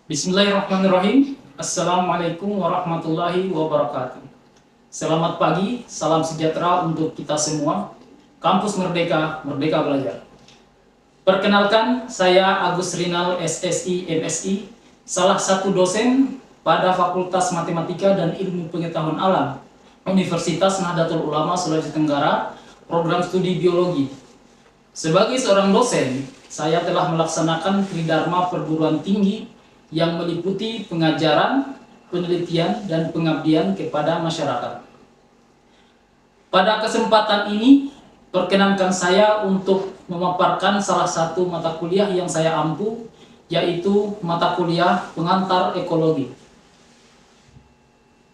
Bismillahirrahmanirrahim. Assalamualaikum warahmatullahi wabarakatuh. Selamat pagi, salam sejahtera untuk kita semua. Kampus Merdeka, Merdeka Belajar. Perkenalkan, saya Agus Rinal SSI MSI, salah satu dosen pada Fakultas Matematika dan Ilmu Pengetahuan Alam Universitas Nahdlatul Ulama Sulawesi Tenggara, program studi biologi. Sebagai seorang dosen, saya telah melaksanakan tridharma perguruan tinggi yang meliputi pengajaran, penelitian, dan pengabdian kepada masyarakat. Pada kesempatan ini, perkenankan saya untuk memaparkan salah satu mata kuliah yang saya ampu, yaitu mata kuliah pengantar ekologi.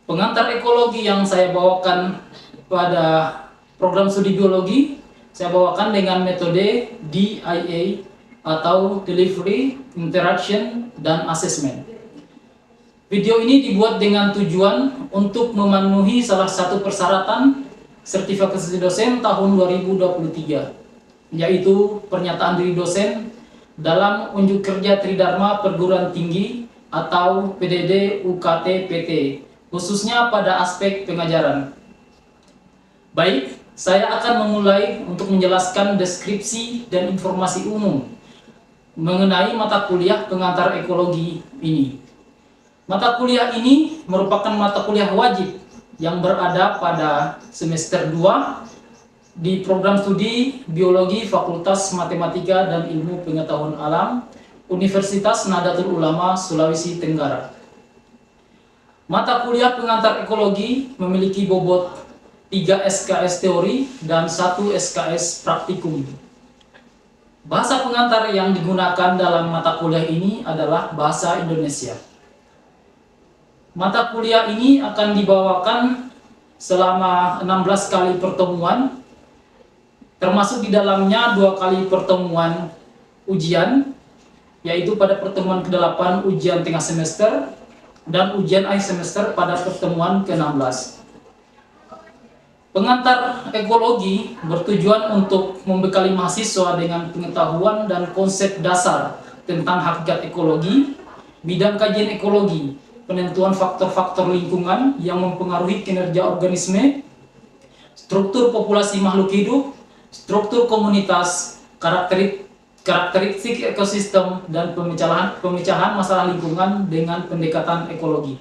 Pengantar ekologi yang saya bawakan pada program studi biologi, saya bawakan dengan metode DIA atau Delivery, Interaction, dan Assessment. Video ini dibuat dengan tujuan untuk memenuhi salah satu persyaratan sertifikasi dosen tahun 2023, yaitu pernyataan diri dosen dalam unjuk kerja Tridharma Perguruan Tinggi atau PDD UKT PT, khususnya pada aspek pengajaran. Baik, saya akan memulai untuk menjelaskan deskripsi dan informasi umum mengenai mata kuliah pengantar ekologi ini. Mata kuliah ini merupakan mata kuliah wajib yang berada pada semester 2 di program studi biologi Fakultas Matematika dan Ilmu Pengetahuan Alam Universitas Nahdlatul Ulama Sulawesi Tenggara. Mata kuliah pengantar ekologi memiliki bobot 3 SKS teori dan 1 SKS praktikum. Bahasa pengantar yang digunakan dalam mata kuliah ini adalah bahasa Indonesia. Mata kuliah ini akan dibawakan selama 16 kali pertemuan, termasuk di dalamnya 2 kali pertemuan ujian, yaitu pada pertemuan ke-8 ujian tengah semester dan ujian akhir semester pada pertemuan ke-16. Pengantar ekologi bertujuan untuk membekali mahasiswa dengan pengetahuan dan konsep dasar tentang hakikat ekologi, bidang kajian ekologi, penentuan faktor-faktor lingkungan yang mempengaruhi kinerja organisme, struktur populasi makhluk hidup, struktur komunitas, karakteristik ekosistem, dan pemecahan masalah lingkungan dengan pendekatan ekologi.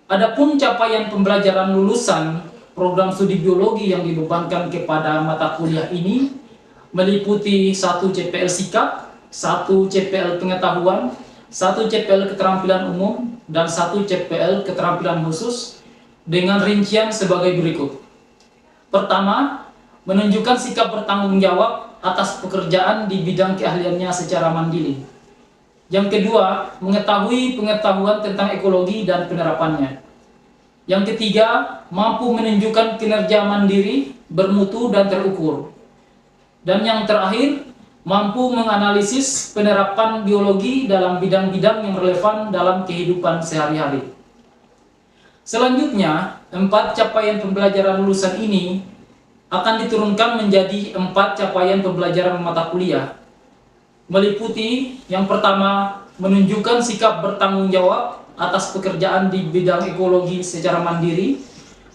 Adapun capaian pembelajaran lulusan program studi biologi yang dibebankan kepada mata kuliah ini meliputi 1 CPL sikap, 1 CPL pengetahuan, 1 CPL keterampilan umum, dan 1 CPL keterampilan khusus dengan rincian sebagai berikut. Pertama, menunjukkan sikap bertanggung jawab atas pekerjaan di bidang keahliannya secara mandiri. Yang kedua, mengetahui pengetahuan tentang ekologi dan penerapannya. Yang ketiga, mampu menunjukkan kinerja mandiri, bermutu, dan terukur. Dan yang terakhir, mampu menganalisis penerapan biologi dalam bidang-bidang yang relevan dalam kehidupan sehari-hari. Selanjutnya, 4 capaian pembelajaran lulusan ini akan diturunkan menjadi 4 capaian pembelajaran mata kuliah. Meliputi yang pertama, menunjukkan sikap bertanggung jawab atas pekerjaan di bidang ekologi secara mandiri.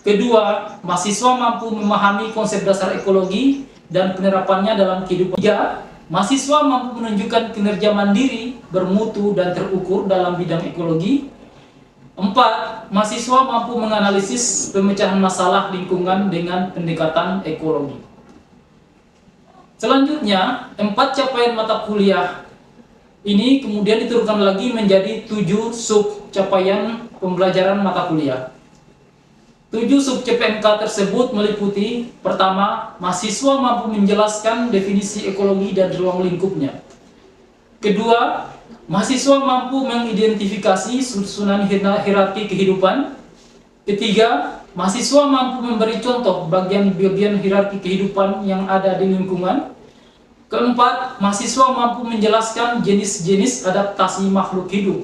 Kedua, mahasiswa mampu memahami konsep dasar ekologi dan penerapannya dalam kehidupan. Tiga, mahasiswa mampu menunjukkan kinerja mandiri, bermutu, dan terukur dalam bidang ekologi. 4. Mahasiswa mampu menganalisis pemecahan masalah lingkungan dengan pendekatan ekologi. Selanjutnya, 4 capaian mata kuliah ini kemudian diturunkan lagi menjadi 7 sub capaian pembelajaran mata kuliah. 7 sub CPMK tersebut meliputi: pertama, mahasiswa mampu menjelaskan definisi ekologi dan ruang lingkupnya. Kedua, mahasiswa mampu mengidentifikasi susunan hierarki kehidupan. Ketiga, mahasiswa mampu memberi contoh bagian-bagian hierarki kehidupan yang ada di lingkungan. Keempat, mahasiswa mampu menjelaskan jenis-jenis adaptasi makhluk hidup.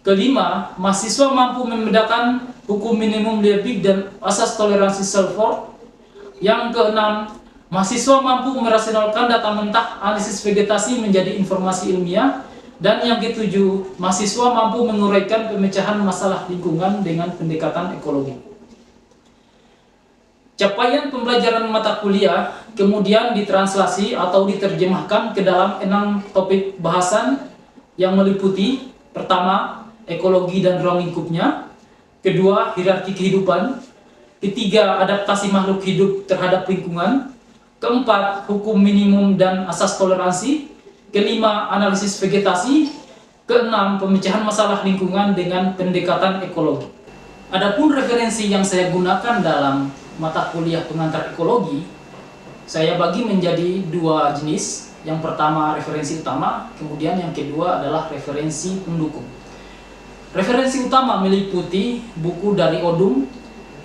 Kelima, mahasiswa mampu membedakan hukum minimum Liebig dan asas toleransi Salford. Yang keenam, mahasiswa mampu merasionalkan data mentah analisis vegetasi menjadi informasi ilmiah. Dan yang ketujuh, mahasiswa mampu menguraikan pemecahan masalah lingkungan dengan pendekatan ekologi. Capaian pembelajaran mata kuliah kemudian ditranslasi atau diterjemahkan ke dalam 6 topik bahasan yang meliputi: pertama, ekologi dan ruang lingkupnya; kedua, hierarki kehidupan; ketiga, adaptasi makhluk hidup terhadap lingkungan; keempat, hukum minimum dan asas toleransi; kelima, analisis vegetasi; keenam, pemecahan masalah lingkungan dengan pendekatan ekologi. Adapun referensi yang saya gunakan dalam mata kuliah pengantar ekologi, saya bagi menjadi 2 jenis. Yang pertama referensi utama, kemudian yang kedua adalah referensi pendukung. Referensi utama meliputi buku dari Odum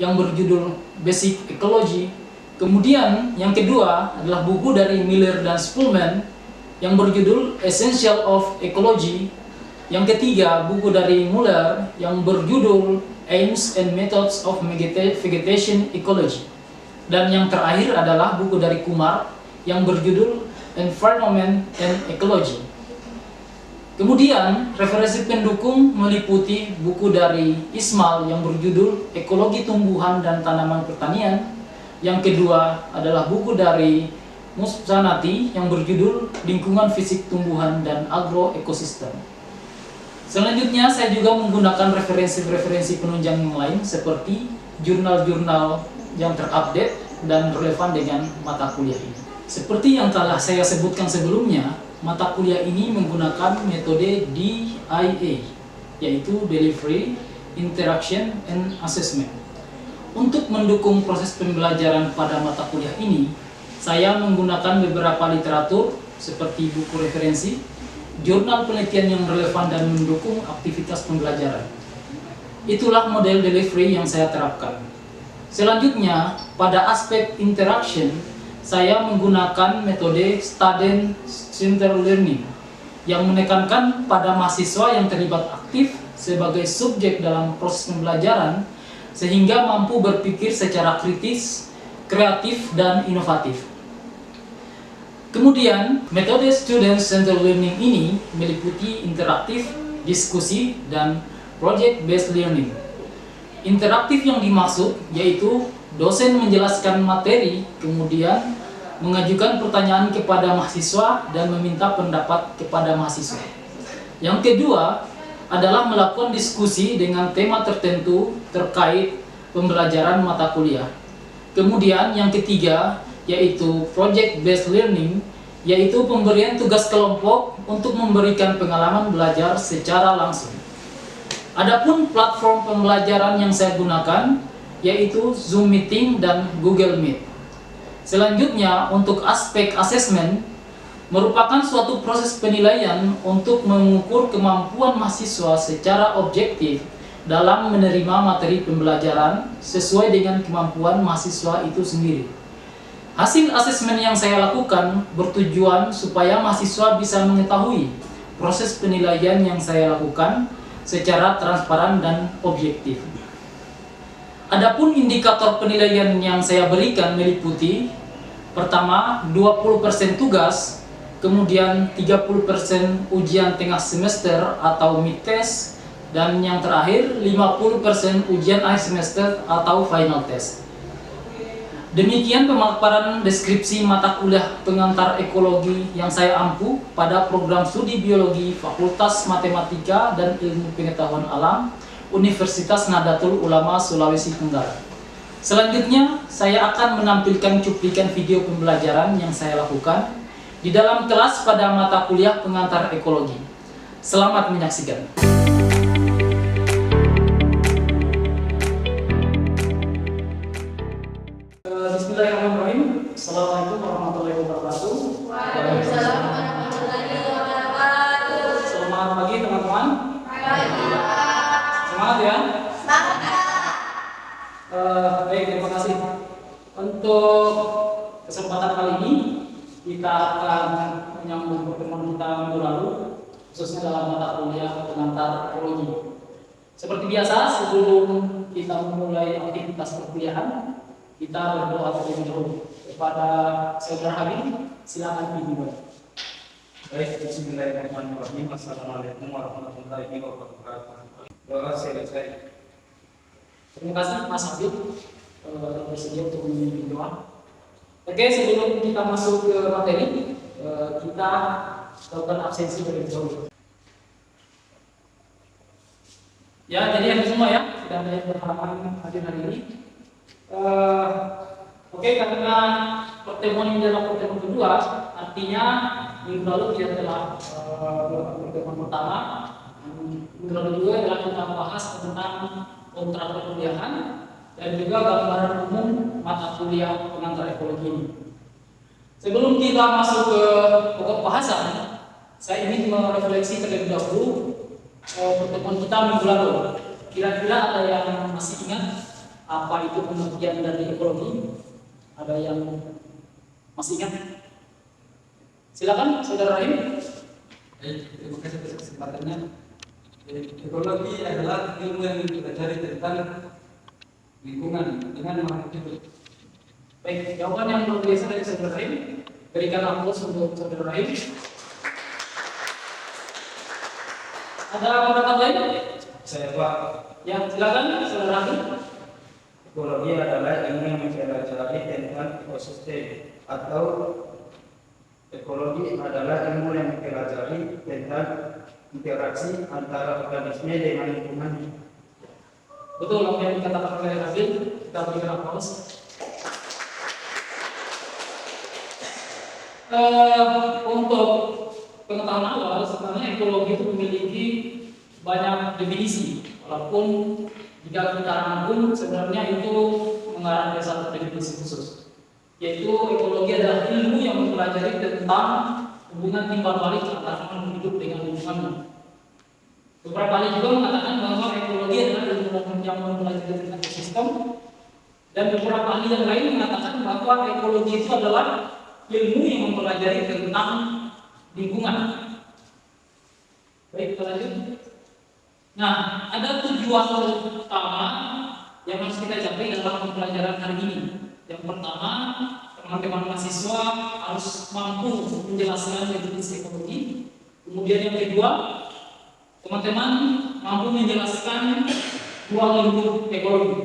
yang berjudul Basic Ecology. Kemudian yang kedua adalah buku dari Miller dan Spulman yang berjudul Essential of Ecology. Yang ketiga, buku dari Muller yang berjudul Aims and Methods of Vegetation Ecology. Dan yang terakhir adalah buku dari Kumar yang berjudul Environment and Ecology. Kemudian, referensi pendukung meliputi buku dari Ismail yang berjudul Ekologi Tumbuhan dan Tanaman Pertanian. Yang kedua adalah buku dari Musanati yang berjudul Lingkungan Fisik Tumbuhan dan Agroekosistem. Selanjutnya, saya juga menggunakan referensi-referensi penunjang yang lain seperti jurnal-jurnal yang terupdate dan relevan dengan mata kuliah ini. Seperti yang telah saya sebutkan sebelumnya, mata kuliah ini menggunakan metode DIA, yaitu Delivery, Interaction, and Assessment. Untuk mendukung proses pembelajaran pada mata kuliah ini, saya menggunakan beberapa literatur seperti buku referensi, jurnal penelitian yang relevan dan mendukung aktivitas pembelajaran. Itulah model delivery yang saya terapkan. Selanjutnya, pada aspek interaction, saya menggunakan metode Student-Centered Learning yang menekankan pada mahasiswa yang terlibat aktif sebagai subjek dalam proses pembelajaran sehingga mampu berpikir secara kritis, kreatif, dan inovatif. Kemudian, metode Student-Centered Learning ini meliputi interaktif, diskusi, dan project-based learning. Interaktif yang dimaksud yaitu dosen menjelaskan materi, kemudian mengajukan pertanyaan kepada mahasiswa dan meminta pendapat kepada mahasiswa. Yang kedua adalah melakukan diskusi dengan tema tertentu terkait pembelajaran mata kuliah. Kemudian yang ketiga yaitu project-based learning, yaitu pemberian tugas kelompok untuk memberikan pengalaman belajar secara langsung. Adapun platform pembelajaran yang saya gunakan yaitu Zoom Meeting dan Google Meet. Selanjutnya, untuk aspek asesmen merupakan suatu proses penilaian untuk mengukur kemampuan mahasiswa secara objektif dalam menerima materi pembelajaran sesuai dengan kemampuan mahasiswa itu sendiri. Hasil asesmen yang saya lakukan bertujuan supaya mahasiswa bisa mengetahui proses penilaian yang saya lakukan secara transparan dan objektif. Adapun indikator penilaian yang saya berikan meliputi: pertama, 20% tugas, kemudian 30% ujian tengah semester atau mid test, dan yang terakhir 50% ujian akhir semester atau final test. Demikian pemaparan deskripsi mata kuliah pengantar ekologi yang saya ampu pada program studi biologi Fakultas Matematika dan Ilmu Pengetahuan Alam Universitas Nahdlatul Ulama Sulawesi Tenggara. Selanjutnya, saya akan menampilkan cuplikan video pembelajaran yang saya lakukan di dalam kelas pada mata kuliah pengantar ekologi. Selamat menyaksikan. Bismillahirrahmanirrahim. Assalamualaikum warahmatullahi wabarakatuh. Waalaikumsalam warahmatullahi wabarakatuh. Selamat pagi teman-teman. Semangat ya. Baik, terima kasih. Untuk kesempatan kali ini kita akan menyambung pertemuan kita minggu lalu, khususnya dalam mata kuliah pengantar ekologi. Seperti biasa, sebelum kita memulai aktivitas perkuliahan, kita berdoa terlebih dahulu kepada Saudara Habib. Silakan dimulai. Baik, bismillahirrahmanirrahim. Assalamualaikum warahmatullahi wabarakatuh. Doa selesai. Terima kasih Mas Habib bersedia untuk memimpin doa. Oke, sebelum kita masuk ke materi, kita lakukan absensi terlebih dahulu. Ya, jadi yang semua ya, sudah ada yang berhalangan hadir hari ini. Oke, karena pertemuan ini adalah pertemuan kedua, artinya minggu lalu kita telah melakukan pertemuan pertama. Minggu lalu juga adalah kita membahas tentang kontrak perkuliahan dan juga gambaran umum mata kuliah pengantar ekologi ini. Sebelum kita masuk ke pokok bahasan, saya ingin merefleksi terlebih dahulu pertemuan kita minggu lalu. Kira-kira ada yang masih ingat apa itu pengertian dari ekologi? Ada yang masih ingat? Silakan, Saudara Rahim. Terima kasih atas kesempatannya. Ekologi adalah ilmu yang mempelajari tentang lingkungan dengan makhluk hidup. Baik, jawaban yang luar biasa dari Saudara Rahim. Berikan aplaus untuk Saudara Rahim. Ada pendapat lain? Saya Pak. Ya, silakan, Saudara Rahim. Ekologi adalah ilmu yang mempelajari tentang ekosistem atau ekologi adalah ilmu yang mempelajari tentang interaksi antara organisme dengan lingkungannya. Betul apa yang dikatakan oleh Rahim. Kita berikan aplaus. Untuk pengetahuan awal, sebenarnya ekologi itu memiliki banyak definisi, walaupun jika kita rangkum sebenarnya itu mengarah ke satu definisi khusus, yaitu ekologi adalah ilmu yang mempelajari tentang hubungan timbal balik antara makhluk hidup dengan lingkungannya. Beberapa kali juga mengatakan bahwa ekologi adalah ilmu yang mempelajari tentang ekosistem, dan beberapa ahli yang lain mengatakan bahwa ekologi itu adalah ilmu yang mempelajari tentang lingkungan. Baik, kita lanjut. Nah, ada tujuan utama yang harus kita capai dalam pembelajaran hari ini. Yang pertama, teman-teman mahasiswa harus mampu menjelaskan definisi ekologi. Kemudian yang kedua, teman-teman mampu menjelaskan ruang lingkup ekologi.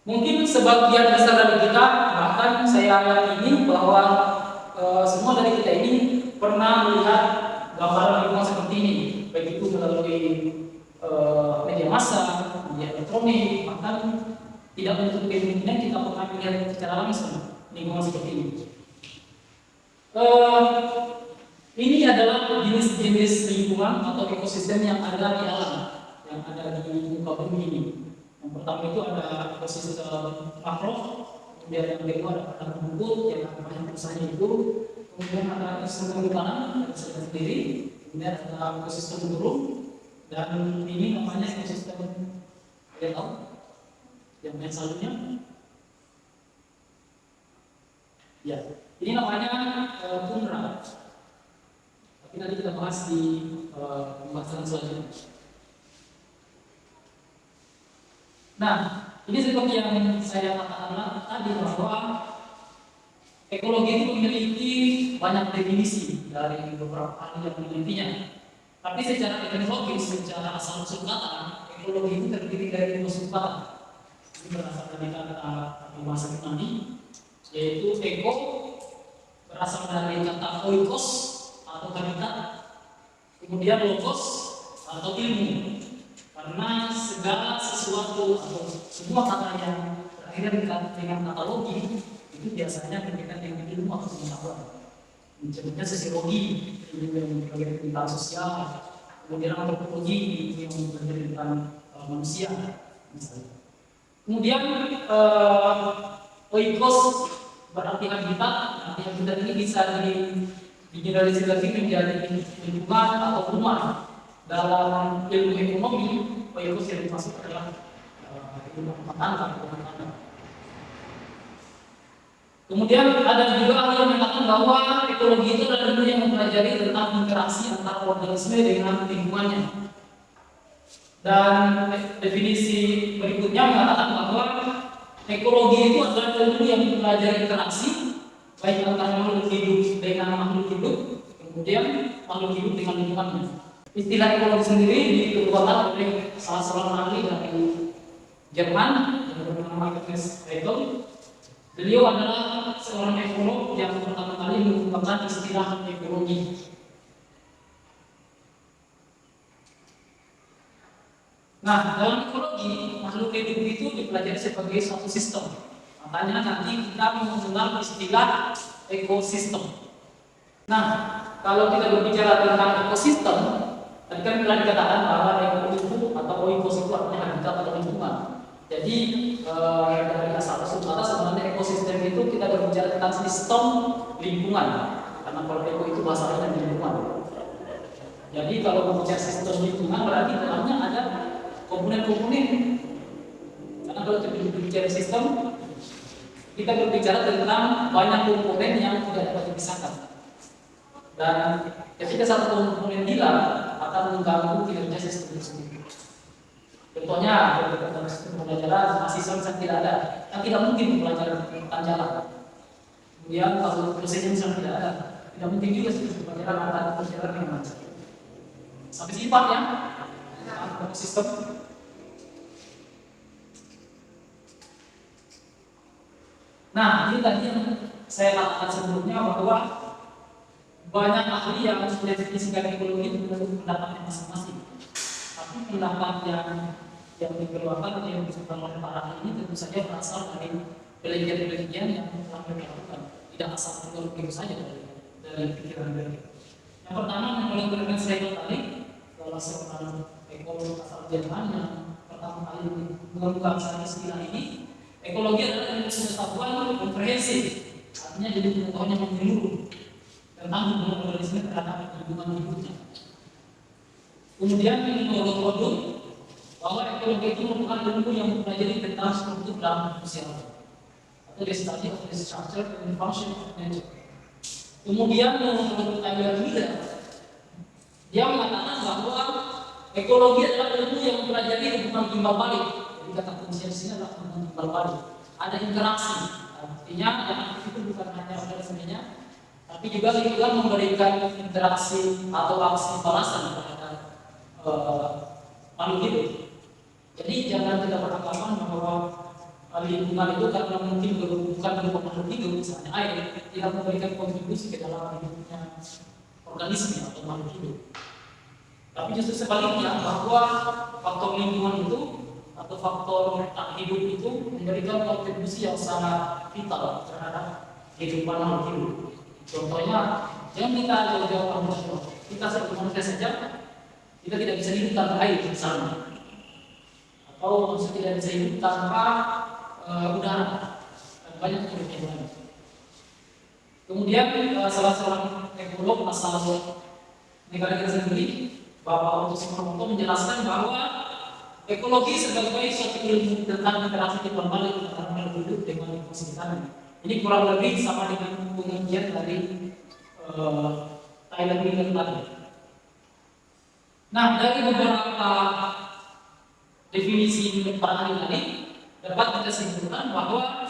Mungkin sebagian besar dari kita, bahkan saya yakini bahwa semua dari kita ini pernah melihat gambaran lingkungan seperti ini, baik itu melalui media massa, media elektronik, bahkan tidak menutup kemungkinan kita pernah melihat secara langsung lingkungan seperti ini. Ini adalah jenis-jenis lingkungan atau ekosistem yang ada di alam, yang ada di muka bumi ini. Yang pertama itu ada ekosistem mangrove, kemudian yang kedua ada rumput yang banyak usahanya itu, kemudian ada ekosistem tanah yang sendiri, kemudian ada ekosistem burung, dan ini namanya ekosistem tahu yang main salurnya. Ya, ini namanya tundra. Tapi nanti kita bahas di pembahasan selanjutnya. Nah, ini seperti yang saya katakan tadi bahwa ekologi itu memiliki banyak definisi dari beberapa ahli yang menelitinya. Tapi secara etimologis, secara asal usul kata, ekologi itu terdiri dari dua subkata. Ini berasal dari kata bahasa Yunani, yaitu eko berasal dari kata oikos atau habitat, kemudian logos atau ilmu. Karena segala sesuatu atau semua kata yang terakhir dengan kata logi itu biasanya berkaitan dengan ilmu atau pengetahuan. Contohnya sosiologi ilmu yang mempelajari tentang sosial, kemudian antropologi ilmu yang mempelajari tentang manusia, misalnya. Kemudian oikos berarti habitat. Arti habitat ini bisa digeneralisasi menjadi lingkungan atau rumah. Dalam ilmu ekonomi, oikos yang dimaksud adalah ilmu rumah tangga. Kemudian ada juga ahli yang mengatakan bahwa ekologi itu adalah ilmu yang mempelajari tentang interaksi antara organisme dengan lingkungannya. Dan definisi berikutnya mengatakan bahwa ekologi itu adalah ilmu yang mempelajari interaksi baik antara makhluk hidup dengan makhluk hidup, kemudian makhluk hidup dengan lingkungannya. Istilah ekologi sendiri dikeluarkan oleh salah seorang ahli dari Jerman yang bernama Magnus Hegel. Beliau adalah seorang ekolog yang pertama kali mengembangkan istilah ekologi. Nah, dalam ekologi, makhluk hidup itu dipelajari sebagai suatu sistem. Makanya nanti kita mengenal istilah ekosistem. Nah, kalau kita berbicara tentang ekosistem, tadi kan telah dikatakan bahwa eko atau oikos itu artinya habitat atau lingkungan. Jadi dari asal usul kata sebenarnya ekosistem itu kita berbicara tentang sistem lingkungan. Karena kalau eko itu bahasa lain lingkungan. Jadi kalau berbicara sistem lingkungan berarti dalamnya ada komponen-komponen. Karena kalau kita berbicara sistem, kita berbicara tentang banyak komponen yang tidak dapat dipisahkan. Dan ketika satu komponen hilang akan mengganggu kinerja sistem tersebut. Contohnya, dalam sistem pembelajaran mahasiswa misalnya tidak ada, yang tidak mungkin belajar tentang jalan. Kemudian kalau prosesnya misalnya tidak ada, tidak mungkin juga sistem pembelajaran akan berjalan dengan lancar. Sampai sifat ya, sistem. Nah, ini tadi yang saya katakan sebelumnya bahwa banyak ahli yang mendefinisikan ekologi menurut pendapatnya masing-masing. Tapi pendapat yang dikeluarkan atau yang disebutkan oleh para ahli ini tentu saja berasal dari penelitian-penelitian yang telah mereka lakukan. Tidak asal begitu saja dari pikiran mereka. Yang pertama, menurut Magnus Hegel tadi, salah seorang ekolog asal Jerman yang pertama kali mengembangkan istilah ini. Ekologi adalah ilmu pengetahuan komprehensif, artinya jadi pengetahuan yang menyeluruh tentang hubungan organisme terhadap lingkungan hidupnya. Kemudian menurut Rodin bahwa ekologi itu merupakan ilmu yang mempelajari tentang struktur dalam sosial atau the study of the structure and function of nature. Kemudian menurut Tyler Miller, dia mengatakan bahwa ekologi adalah ilmu yang mempelajari hubungan timbal balik. Kata kuncinya di sini adalah hubungan timbal balik. Ada interaksi, artinya yang itu bukan hanya organismenya, tapi juga lingkungan memberikan interaksi atau aksi balasan terhadap makhluk hidup. Jadi jangan kita beranggapan bahwa lingkungan itu karena mungkin bukan berupa makhluk hidup, misalnya air, tidak memberikan kontribusi ke dalam hidupnya organisme atau makhluk hidup. Tapi justru sebaliknya bahwa faktor lingkungan itu atau faktor hidup itu memberikan kontribusi yang sangat vital terhadap kehidupan makhluk hidup. Contohnya, jangan kita jauh-jauh manusia. Kita sebagai manusia saja, kita tidak bisa hidup tanpa air misalnya. Atau manusia tidak bisa hidup tanpa udara. Dan banyak yang lain. Kemudian salah seorang ekolog asal negara kita sendiri, Bapak Otto Simonoto menjelaskan bahwa ekologi sebagai suatu ilmu tentang interaksi timbal balik antara makhluk hidup dengan lingkungan sekitarnya. Ini kurang lebih sama dengan pengertian dari Tyler Miller tadi. Nah, dari beberapa definisi para ahli tadi dapat kita simpulkan bahwa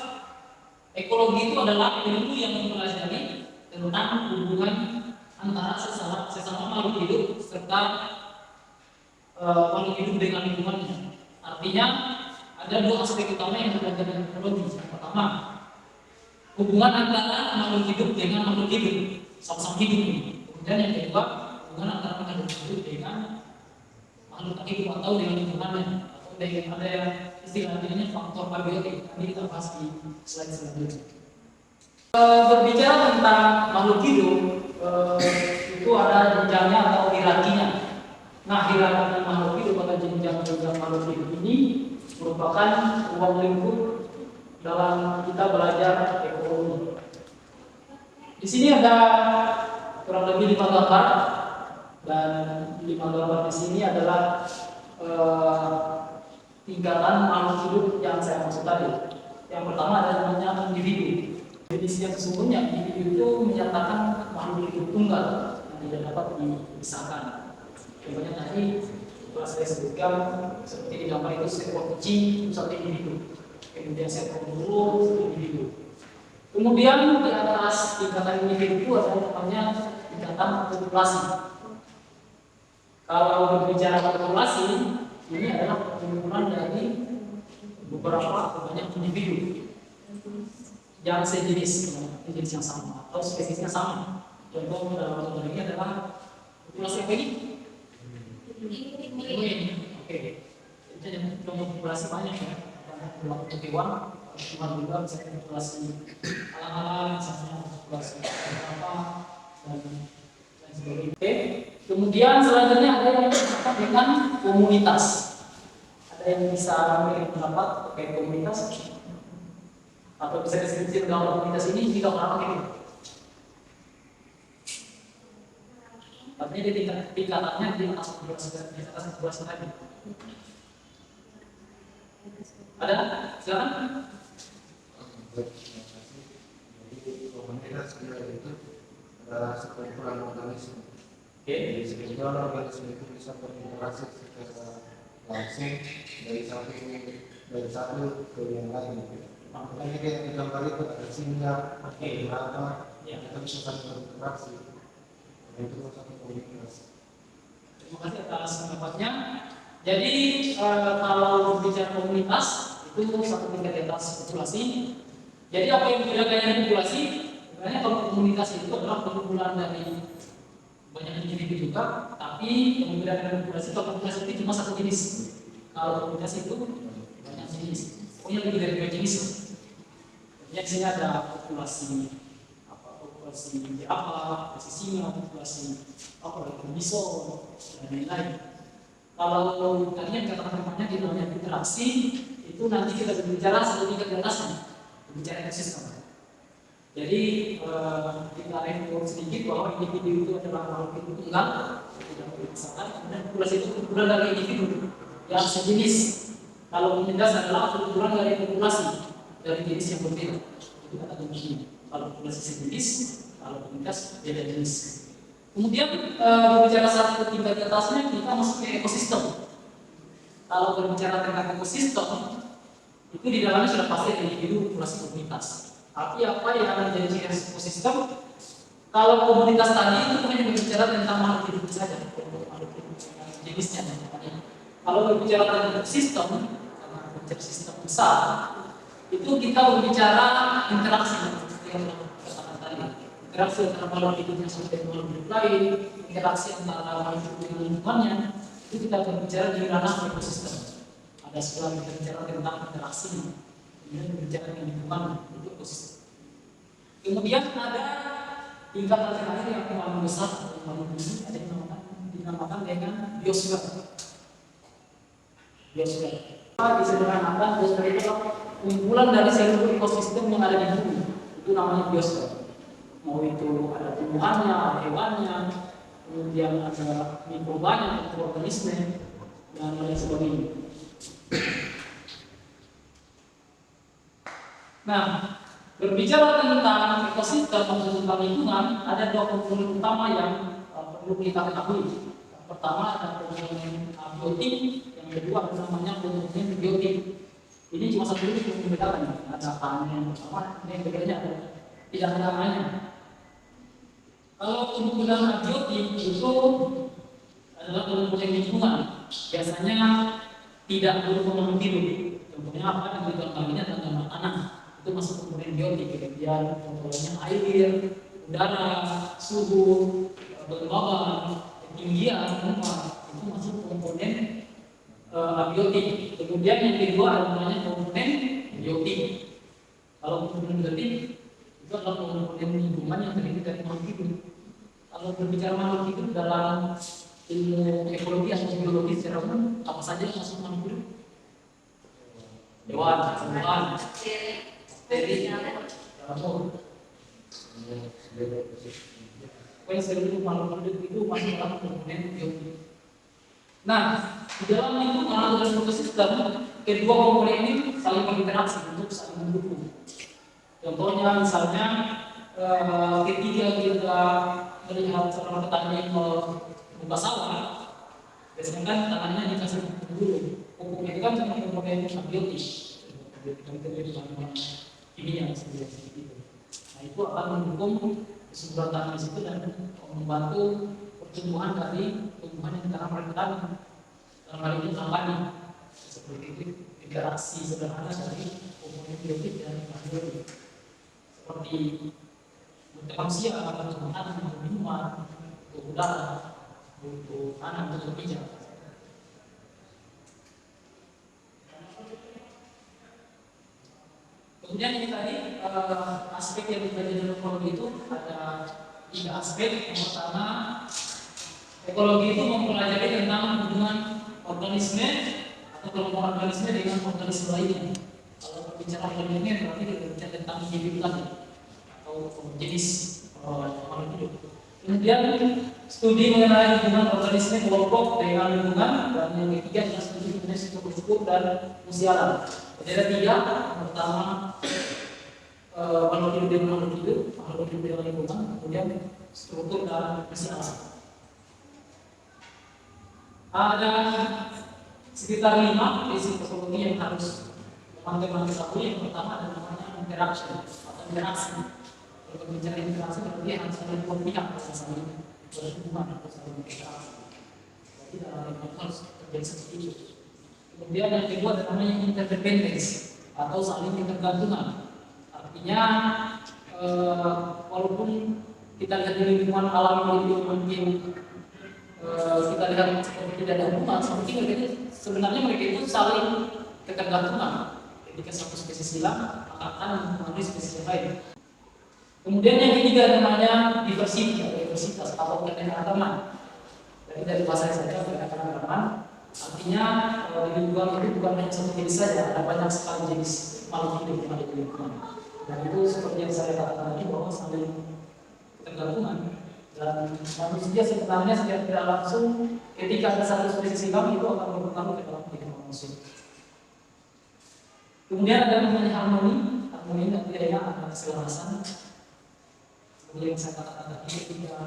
ekologi itu adalah ilmu yang mempelajari tentang hubungan antara sesama makhluk hidup serta makhluk hidup dengan lingkungannya. Artinya ada dua aspek utama yang belajar dari ekologi. Yang pertama, hubungan antara makhluk hidup dengan makhluk hidup, sama-sama hidup ini. Kemudian yang kedua, hubungan antara makhluk hidup dengan makhluk hidup atau dengan lingkungannya, atau dengan ada yang istilahnya faktor abiotik. Ini kita bahas di slide selanjutnya. Berbicara tentang makhluk hidup, itu ada jenjangnya atau hierarkinya. Nah, hierarki makhluk hidup atau jenjang makhluk hidup ini merupakan ruang lingkup dalam kita belajar ekologi. Di sini ada kurang lebih 5 gambar, dan 5 gambar di sini adalah tingkatan makhluk hidup yang saya maksud tadi. Yang pertama ada namanya individu. Definisi yang sesungguhnya individu itu menyatakan makhluk hidup tunggal yang tidak dapat dipisahkan. Contohnya tadi telah saya sebutkan seperti di gambar itu seekor kucing itu satu individu, kemudian seekor burung satu individu. Kemudian di atas tingkatan individu itu ada namanya tingkatan populasi. Kalau berbicara populasi, ini adalah kumpulan dari beberapa banyak individu yang sejenis, jenis yang sama atau spesiesnya sama. Contoh dalam contoh ini adalah populasi apa ini? Oke. Jadi contoh populasi banyak ya. Untuk hewan, cuma juga misalnya populasi alang-alang, misalnya populasi apa dan lain sebagainya. Oke. Kemudian selanjutnya ada yang disebut dengan komunitas. Ada yang bisa memberikan pendapat terkait komunitas atau bisa deskripsi tentang komunitas ini kita apa gitu. Artinya di tingkatannya di atas populasi tadi. Ada? Silakan. Jadi komunitas itu adalah sekumpulan organisme. Oke. Sehingga organisme itu bisa berinteraksi secara langsung dari satu ke yang lain. Makanya kayak di gambar itu ada singa, ada berapa, kita bisa saling berinteraksi. Itu satu komunitas. Terima kasih atas pendapatnya. Jadi kalau berbicara komunitas itu satu tingkat di atas populasi. Jadi apa yang membedakan dengan populasi? Sebenarnya kalau komunitas itu adalah kumpulan dari banyak individu juga, tapi yang membedakan dengan populasi kalau populasi itu cuma satu jenis. Kalau komunitas itu banyak jenis. Pokoknya lebih dari 2 jenis. Yang sini ada populasi populasi apa, populasi singa, populasi bison dan lain-lain. Kalau tadinya kata-katanya di dalamnya interaksi itu nanti kita berbicara satu tingkat di atasnya, berbicara ekosistem. Jadi kita review sedikit bahwa individu itu adalah makhluk hidup tunggal, tidak berpisahkan. Kemudian populasi itu kumpulan dari individu yang sejenis. Kalau komunitas adalah kumpulan dari populasi dari jenis yang berbeda. Itu kata kuncinya. Kalau populasi sejenis, kalau komunitas beda jenis. Kemudian berbicara satu tingkat di atasnya kita masuk ke ekosistem. Kalau berbicara tentang ekosistem, itu di dalamnya sudah pasti ada individu, populasi, komunitas. Tapi apa yang menjadi ciri khas ekosistem? Kalau komunitas tadi itu hanya berbicara tentang makhluk hidup saja, makhluk hidup jenisnya. Kalau berbicara tentang ekosistem, karena berbicara sistem besar, itu kita berbicara interaksi yang katakan tadi. Interaksi antara makhluk hidup yang sama dengan makhluk hidup lain, interaksi antara makhluk hidup dengan lingkungannya, itu kita berbicara di ranah ekosistem. Ada sebuah kita bicara tentang interaksi, kemudian berbicara dengan lingkungan untuk ekosistem. Kemudian ada tingkatan terakhir yang paling besar, yang paling tinggi, ada yang dinamakan dengan biosfer. Biosfer. Disederhanakan, biosfer itu adalah kumpulan dari seluruh ekosistem yang ada di bumi. Itu namanya biosfer. Mau itu ada tumbuhannya, ada hewannya, kemudian ada mikrobanya, organisme, dan lain sebagainya. Nah, berbicara tentang ekosistem atau tentang lingkungan, ada 2 komponen utama yang perlu kita ketahui. Pertama ada komponen abiotik, yang kedua ada namanya komponen biotik. Ini cuma satu titik yang membedakan. Ada yang pertama, ini yang bedanya ada tidak ada namanya. Kalau komponen abiotik itu adalah komponen lingkungan, biasanya tidak berkembang hidup. Contohnya apa? Yang digambarnya tentang tanah. Itu masuk komponen biotik. Kemudian contohnya air, udara, suhu, kelembaban, ketinggian, itu masuk komponen abiotik. Kemudian yang kedua ada namanya komponen biotik. Kalau komponen biotik itu adalah komponen lingkungan yang terdiri dari makhluk hidup. Kalau berbicara makhluk hidup dalam ilmu ekologi atau biologi secara umum, apa saja yang masuk makhluk hidup? Hewan, tumbuhan, bakteri, jamur. Pokoknya seluruh makhluk hidup itu masuk dalam komponen biotik. Nah, di dalam lingkungan atau dalam ekosistem, kedua komponen ini saling berinteraksi untuk saling mendukung. Contohnya misalnya ketika kita melihat seorang petani membuka sawah, biasanya kan tanahnya dikasih pupuk dulu. Pupuk itu kan cuma komponen abiotik, kimia seperti itu. Nah, itu akan mendukung kesuburan tanah di situ dan membantu pertumbuhan dari tumbuhan yang ditanam oleh petani. Dalam hal ini kampanye seperti itu, interaksi sederhana dari komponen biotik dan biotik seperti untuk manusia, untuk makanan, untuk minuman, untuk udara, untuk tanah, untuk pijak. Kemudian ini tadi aspek yang dipelajari dalam ekologi itu ada 3 aspek. Yang pertama, ekologi itu mempelajari tentang hubungan organisme atau kelompok organisme dengan organisme lainnya. Kalau berbicara organisme berarti kita bicara tentang individu tadi atau jenis makhluk hidup. Kemudian studi mengenai hubungan organisme kelompok dengan lingkungan, dan yang ketiga adalah studi mengenai struktur dan fungsi alam. Jadi ada 3. Yang pertama makhluk hidup dengan makhluk hidup dengan lingkungan, kemudian struktur dan fungsi alam. Ada sekitar 5 prinsip ekologi yang harus teman-teman ketahui. Yang pertama adalah namanya interaction atau interaksi. Kalau bicara interaksi berarti harus ada 2 pihak yang saling berhubungan atau saling berinteraksi. Jadi dalam lingkungan harus terjadi seperti itu. Kemudian yang kedua adalah namanya interdependence atau saling ketergantungan. Artinya walaupun kita lihat di lingkungan alam itu mungkin kita lihat seperti tidak ada hubungan, seperti mereka sebenarnya mereka itu saling ketergantungan. Ketika satu spesies hilang, akan mengambil spesies yang lain. Kemudian yang ketiga namanya diversitas atau keanekaragaman. Jadi dari bahasa saja keanekaragaman, artinya di lingkungan itu bukan hanya satu jenis saja, ada banyak sekali jenis makhluk hidup yang ada di lingkungan. Dan itu seperti yang saya katakan tadi bahwa saling ketergantungan. Dan manusia sebenarnya secara tidak langsung ketika ada satu spesies hilang itu akan berpengaruh ke dalam kehidupan manusia. Kemudian ada namanya harmoni dan tidak ada keselarasan. Seperti yang saya katakan tadi, ketika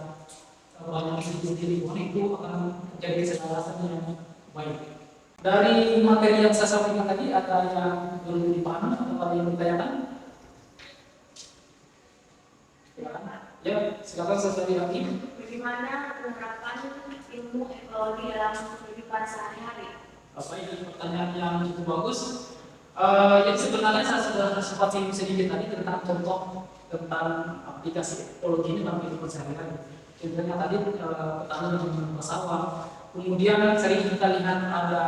banyak hidup di lingkungan itu akan terjadi keselarasan yang baik. Dari materi yang saya sampaikan tadi, ada yang belum dipahami atau ada yang ditanyakan? Ya, silakan sesuai lagi. Bagaimana penerapan ilmu ekologi dalam kehidupan sehari-hari? Apa ini pertanyaan yang cukup bagus? Jadi sebenarnya saya sudah sempat singgung sedikit tadi tentang contoh tentang aplikasi ekologi ini dalam kehidupan sehari-hari. Contohnya tadi petani yang menanam sawah. Kemudian sering kita lihat ada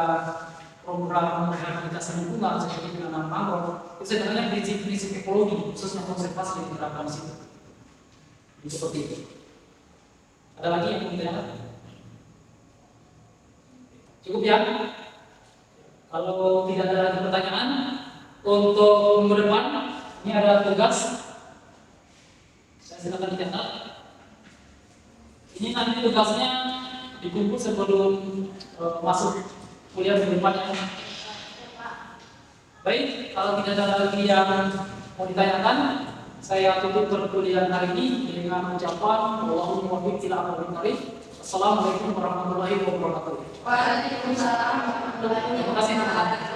program rehabilitasi lingkungan seperti menanam mangrove. Itu sebenarnya prinsip-prinsip ekologi khususnya konservasi yang diterapkan di situ. Seperti itu. Ada lagi yang mau ditanyakan? Cukup ya? Kalau tidak ada lagi pertanyaan, untuk minggu depan ini ada tugas. Saya silakan dicatat. Ini nanti tugasnya dikumpul sebelum masuk kuliah minggu depan ya. Baik, kalau tidak ada lagi yang mau ditanyakan, saya tutup perkuliahan hari ini dengan ucapan Allahumma waffiq ila aqwamit thariq. Assalamualaikum warahmatullahi wabarakatuh. Waalaikumsalam warahmatullahi wabarakatuh. Terima kasih.